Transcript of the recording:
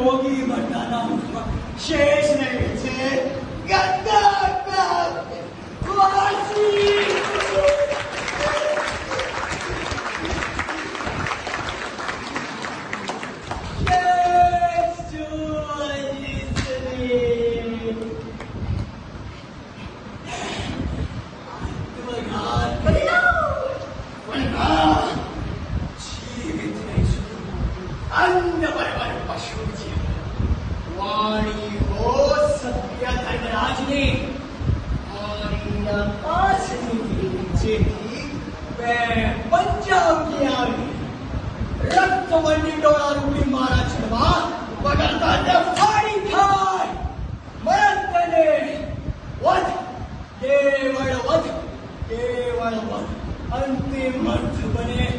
गोगी भट्टाना शेष नैवेद्य गद्दा वासी अन्य बरोबर पशुची वाणी हो सत्य धर्मराजने आणि नकाशनी पंजाब की आवी रक्त मंडी डोळा रुपी मारा छडवा बदलता फाडी थाय मरतने वध केवळ वध अंतिम अर्थ बने